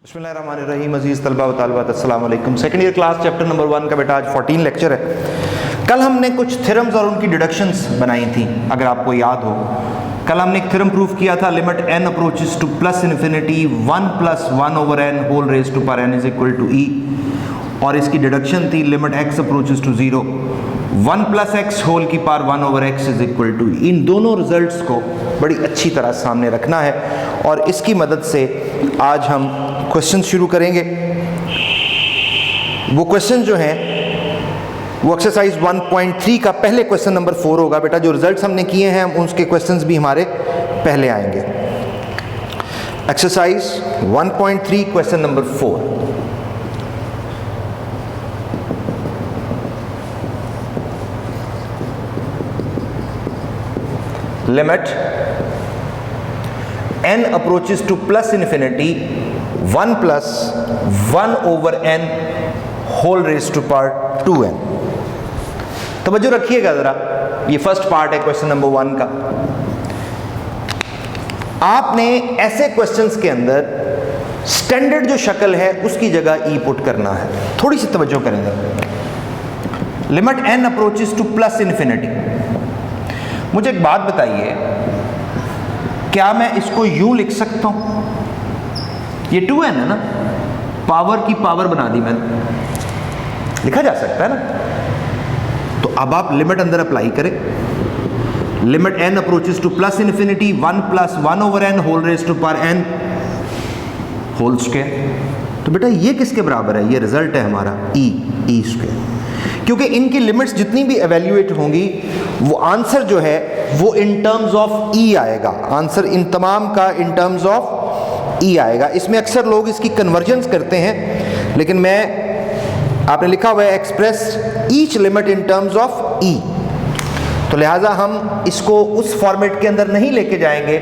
बिस्मिल्लाहिर्रहमानिर्रहीम। अज़ीज़ तलबा व तालिबात, अस्सलाम वालेकुम। Second year class chapter number 1 का बेटा आज 14 लेक्चर है। कल हमने कुछ थ्योरम्स और उनकी डिडक्शंस बनाई थी, अगर आपको याद हो। कल हमने एक थ्योरम प्रूफ किया था, limit n approaches to plus infinity 1 + 1 over n whole raise to power n is equal to e, और इसकी डिडक्शन थी limit x approaches to 0 1 + x whole की power 1 over x is equal to e। इन दोनों results को बड़ी अच्छी तरह सामने रखना है और इसकी मदद से आज हम क्वेश्चन शुरू करेंगे। वो क्वेश्चन जो है वो एक्सरसाइज 1.3 का पहले क्वेश्चन नंबर 4 होगा बेटा। जो रिजल्ट्स हमने किए हैं उसके क्वेश्चंस भी हमारे पहले आएंगे। Exercise 1.3 question number 4। Limit n approaches to plus infinity 1 + 1 over n whole raise to power 2n। तवज्जो रखिएगा जरा, ये फर्स्ट पार्ट है क्वेश्चन नंबर 1 का। आपने ऐसे क्वेश्चंस के अंदर स्टैंडर्ड जो शक्ल है उसकी जगह ई पुट करना है। थोड़ी सी तवज्जो करेंगे। Limit n approaches to plus infinity. मुझे एक बात बताइए, क्या मैं इसको यूं लिख सकता हूं? ये 2n है ना, पावर की पावर बना दी मैंने, लिखा जा सकता है ना। तो अब आप लिमिट अंदर अप्लाई करें। Limit n approaches to plus infinity 1 + 1 over n whole raise to power n whole square. तो बेटा ये किसके बराबर है? ये रिजल्ट है हमारा e स्क्वायर। क्योंकि इनकी लिमिट्स जितनी भी एवेल्युएट होंगी वो आंसर जो है वो इन टर्म्स ऑफ e आएगा। आंसर इन तमाम का इन टर्म्स ऑफ e आएगा। इसमें अक्सर लोग इसकी कन्वर्जेंस करते हैं, लेकिन आपने लिखा हुआ है express each limit in terms of e। तो लिहाजा हम इसको उस फॉर्मेट के अंदर नहीं लेके जाएंगे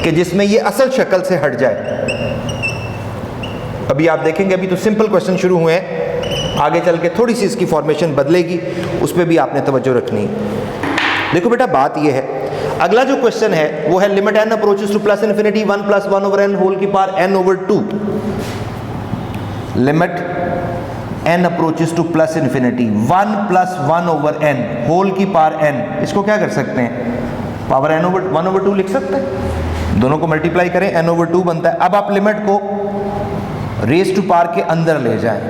कि जिसमें ये असल शक्ल से हट जाए। अभी आप देखेंगे, अभी तो सिंपल क्वेश्चन शुरू हुए हैं, आगे चल के थोड़ी सी इसकी फॉर्मेशन बदलेगी, उस पर भी आपने तवज्जो रखनी है। देखो बेटा बात यह है, अगला जो क्वेश्चन है वो है limit n approaches to plus infinity 1 + 1 over n whole की power n over 2। Limit n approaches to plus infinity 1 + 1 over n whole की पावर n, इसको क्या कर सकते हैं? पावर n over 1 over 2 लिख सकते हैं। दोनों को मल्टीप्लाई करें, n over 2 बनता है। अब आप लिमिट को रेज टू पावर के अंदर ले जाएं,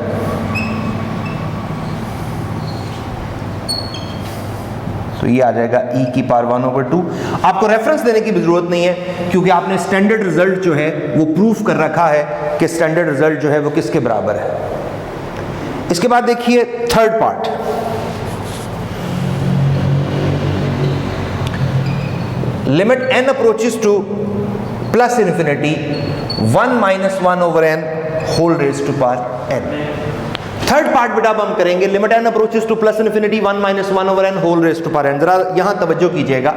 तो ये आ जाएगा e की पावर 1 over 2। आपको रेफरेंस देने की भी जरूरत नहीं है, क्योंकि आपने स्टैंडर्ड रिजल्ट जो है वो प्रूफ कर रखा है कि स्टैंडर्ड रिजल्ट जो है वो किसके बराबर है। इसके बाद देखिए third part. Limit n approaches to plus infinity 1 - 1 over n whole raise to power n। Third part बेटा अब हम करेंगे limit n approaches to plus infinity 1 - 1 over n whole raise to power n। जरा यहां तवज्जो कीजिएगा,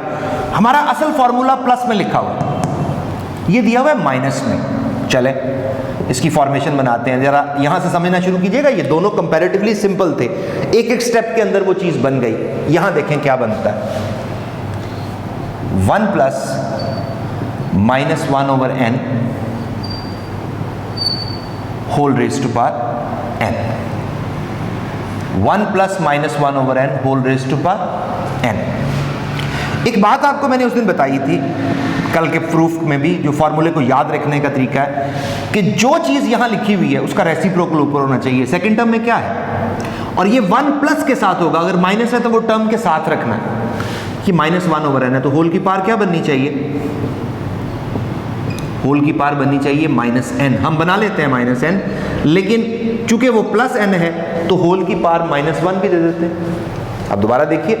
हमारा असल फॉर्मूला प्लस में लिखा हुआ है, ये दिया हुआ है माइनस में। चले इसकी फॉर्मेशन बनाते हैं, जरा यहां से समझना शुरू कीजिएगा। ये दोनों कंपैरेटिवली सिंपल थे, एक एक स्टेप के अंदर वो चीज बन गई। यहां देखें क्या बनता है, 1 + -1 over n whole raise to power n। 1 + -1 over n whole raise to power n। एक बात आपको मैंने उस दिन बताई थी कल के प्रूफ में भी, जो फॉर्मूले को याद रखने का तरीका है कि जो चीज यहां लिखी हुई है उसका रेसिप्रोकल ऊपर होना चाहिए। सेकंड टर्म में क्या है, और ये 1 प्लस के साथ होगा, अगर माइनस है तो वो टर्म के साथ रखना है। कि -1 over n है तो होल की पावर क्या बननी चाहिए? होल की पावर बननी चाहिए -n। हम बना लेते हैं -n, लेकिन चूंकि वो प्लस n है तो होल की पावर -1 भी दे देते हैं। अब दोबारा देखिए,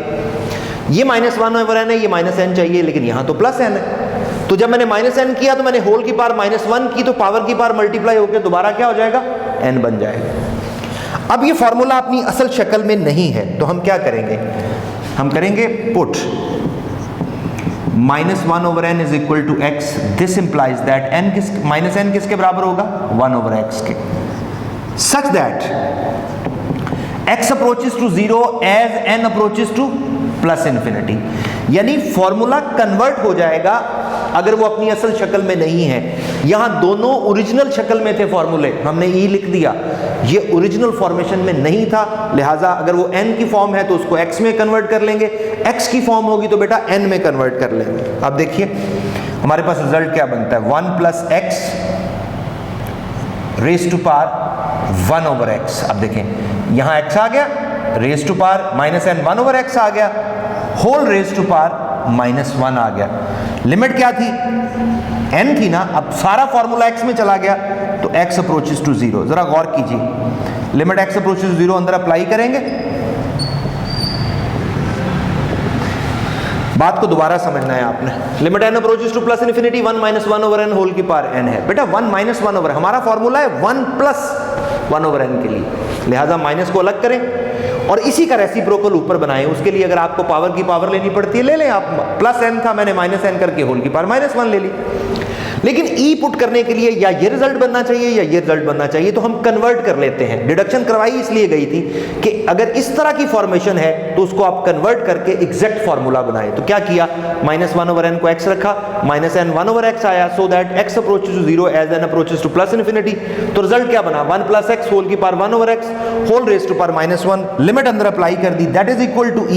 ये -1 over n है, ये -n चाहिए, लेकिन यहां तो प्लस n है। तो जब मैंने -n किया तो मैंने होल की पावर -1 की, तो पावर की पावर मल्टीप्लाई होकर दोबारा क्या हो जाएगा? n बन जाएगा। अब ये फॉर्मूला अपनी असल शक्ल में नहीं है, तो हम क्या करेंगे? हम करेंगे put -1 over n is equal to x। This implies that n किसके बराबर होगा? 1 over x के, such that x approaches to 0 as n approaches to plus infinity. यानी फॉर्मूला कन्वर्ट हो जाएगा अगर वो अपनी असल शक्ल में नहीं है। यहां दोनों ओरिजिनल शक्ल में थे फॉर्मूले, हमने ई लिख दिया, ये ओरिजिनल फॉर्मेशन में नहीं था, लिहाजा अगर वो n की फॉर्म है तो उसको x में कन्वर्ट कर लेंगे, x की फॉर्म होगी तो बेटा n में कन्वर्ट कर लेंगे। अब देखिए हमारे पास रिजल्ट क्या बनता है, 1 + x rays to power 1/x। अब देखें यहां x आ गया, raise to power -n 1/x आ गया, होल रेज़ टू पावर -1 आ गया। लिमिट क्या थी, n थी ना, अब सारा फॉर्मूला x में चला गया तो x अप्रोचेस टू 0। जरा गौर कीजिए, लिमिट x अप्रोचेस टू 0 अंदर अप्लाई करेंगे, बात को दोबारा समझना है आपने। Limit n approaches to plus infinity 1 - 1/n whole की पावर n है। बेटा 1 - 1/, हमारा फॉर्मूला है 1 + 1/n के लिए, लिहाजा माइनस को अलग करें और इसी का रेसिप्रोकल ऊपर बनाएं। उसके लिए अगर आपको पावर की पावर लेनी पड़ती है ले लें आप, +n था, मैंने -n करके होल की पावर -1 ले ली। लेकिन ई पुट करने के लिए या ये रिजल्ट बनना चाहिए या ये रिजल्ट बनना चाहिए, तो हम कन्वर्ट कर लेते हैं। डिडक्शन करवाई इसलिए गई थी कि अगर इस तरह की फॉर्मेशन है तो उसको आप कन्वर्ट करके एग्जैक्ट फॉर्मूला बनाए। तो क्या किया, -1/n को x रखा, -n 1/x आया, so that x approaches to 0 as n approaches to plus infinity. तो रिजल्ट क्या बना, 1 + x होल की power 1/x whole raise to power -1। Limit अंदर अप्लाई कर दी, that is equal to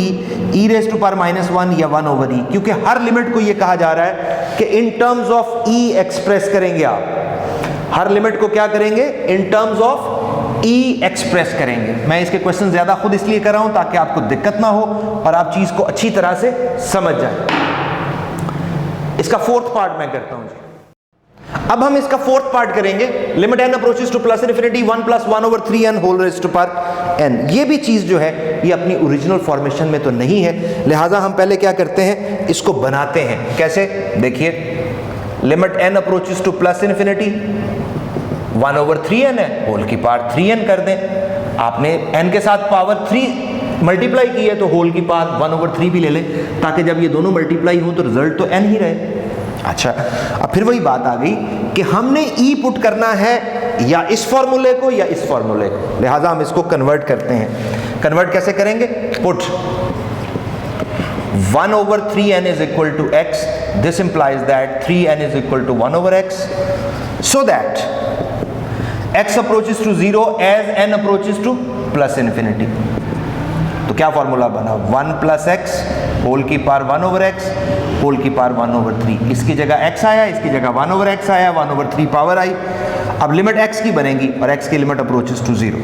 e raise to power -1 या 1/e, क्योंकि हर limit को ये कहा जा रहा है कि in terms of e express करेंगे आप। हर लिमिट को क्या करेंगे, in terms of e express करेंगे। मैं इसके क्वेश्चन ज्यादा खुद इसलिए कर रहा हूं ताकि आपको दिक्कत ना हो और आप चीज को अच्छी तरह से समझ जाएं। इसका फोर्थ पार्ट मैं करता हूं जी। अब हम इसका फोर्थ पार्ट करेंगे, limit n approaches to plus infinity 1 + 1/3n whole raise to power n। ये भी चीज जो है ये अपनी ओरिजिनल फॉर्मेशन में तो नहीं है, लिहाजा हम पहले क्या करते हैं, इसको बनाते हैं। कैसे, देखिए limit n approaches to plus infinity 1/3n है, होल की पावर 3n कर दें। आपने n के साथ पावर 3 मल्टीप्लाई की है तो होल की पावर 1/3 भी ले लें, ताकि जब ये दोनों मल्टीप्लाई हो तो रिजल्ट तो n ही रहे। अच्छा, अब फिर वही बात आ गई कि हमने e पुट करना है या इस फॉर्मूले को या इस फॉर्मूले को, लिहाजा हम इसको कन्वर्ट करते हैं। कन्वर्ट कैसे करेंगे, put 1/3n is equal to x. This implies that 3n is equal to 1/x, so that x approaches to 0 as n approaches to plus infinity. तो क्या फॉर्मूला बना, 1 + x होल की पावर 1/x होल की power 1/3। इसकी जगह x आया, इसकी जगह 1/x आया, 1/3 पावर आई। अब लिमिट x की बनेगी और x की लिमिट अप्रोचेस टू 0।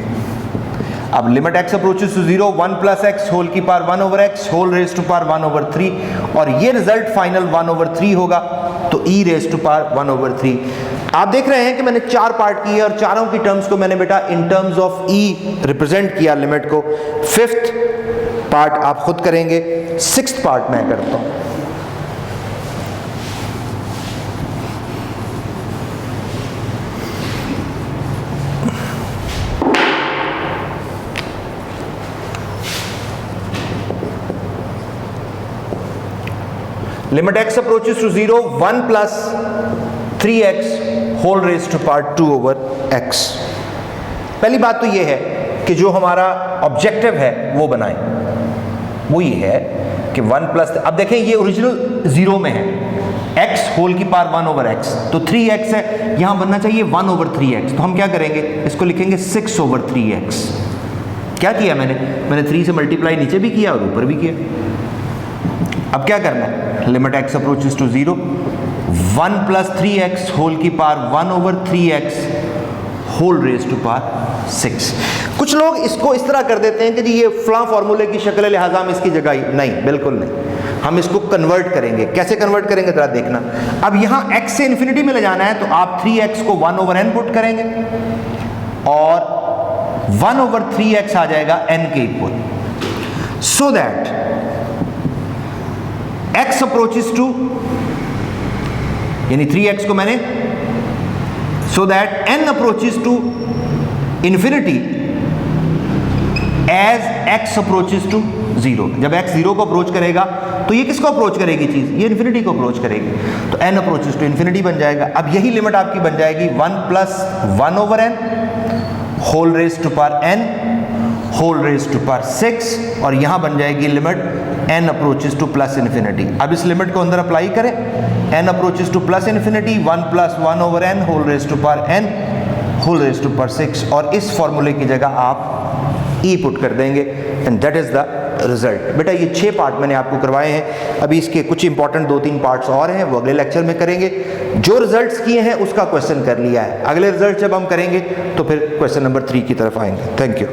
अब limit x approaches to 0, 1 + x whole की power 1/x whole raise to power 1/3 और ये रिजल्ट फाइनल 1/3 होगा, तो e रेज़ टू पावर 1/3। आप देख रहे हैं कि मैंने 4 पार्ट किए और चारों की टर्म्स को मैंने बेटा in terms of e represent किया लिमिट को। 5th पार्ट आप खुद करेंगे, 6th पार्ट मैं करता हूं। Limit x approaches to 0, 1 + 3x whole raise to power 2/x। पहली बात तो ये है कि जो हमारा ऑब्जेक्टिव है वो बनाएं, वो ये है कि 1 +, अब देखें ये ओरिजिनल 0 में है, x होल की पावर 1/x, तो 3x है, यहां बनना चाहिए 1/3x। तो हम क्या करेंगे, इसको लिखेंगे 6/3x। क्या किया मैंने 3 से मल्टीप्लाई नीचे भी किया और ऊपर भी किया। अब क्या करना है, limit x approaches to 0, 1 + 3x whole की power 1/3x whole raise to power 6। कुछ लोग इसको इस तरह कर देते हैं कि जी ये फलां फॉर्मूले की शक्ल है लिहाजा हम इसकी जगह, नहीं, बिल्कुल नहीं, हम इसको कन्वर्ट करेंगे। कैसे कन्वर्ट करेंगे जरा देखना। अब यहाँ x से इन्फिनिटी में ले जाना है तो आप 3x को 1/n पुट करेंगे और 1/3x आ जाएगा n के इक्वल, so that x approaches to, यानी 3x को मैंने, so that n approaches to infinity as x approaches to 0। जब x 0 को अप्रोच करेगा तो ये किसको अप्रोच करेगी चीज, ये इन्फिनिटी को अप्रोच करेगी, तो n अप्रोचेस टू इन्फिनिटी बन जाएगा। अब यही लिमिट आपकी बन जाएगी 1 + 1/n whole raise to power n whole raise to power 6 और यहाँ बन जाएगी limit n approaches to plus infinity. अब इस लिमिट को अंदर अप्लाई करें, n approaches to plus infinity 1 plus 1 over n whole raise to power n whole raise to power 6 और इस फॉर्मूले की जगह आप e पुट कर देंगे and that is the result. बेटा ये 6 पार्ट मैंने आपको करवाए हैं, अभी इसके कुछ इंपॉर्टेंट 2-3 पार्ट्स और हैं, वो अगले लेक्चर में करेंगे। जो रिजल्ट्स किए हैं उसका क्वेश्चन कर लिया है, अगले रिजल्ट जब हम करेंगे तो फिर क्वेश्चन नंबर 3 की तरफ आएंगे। Thank you.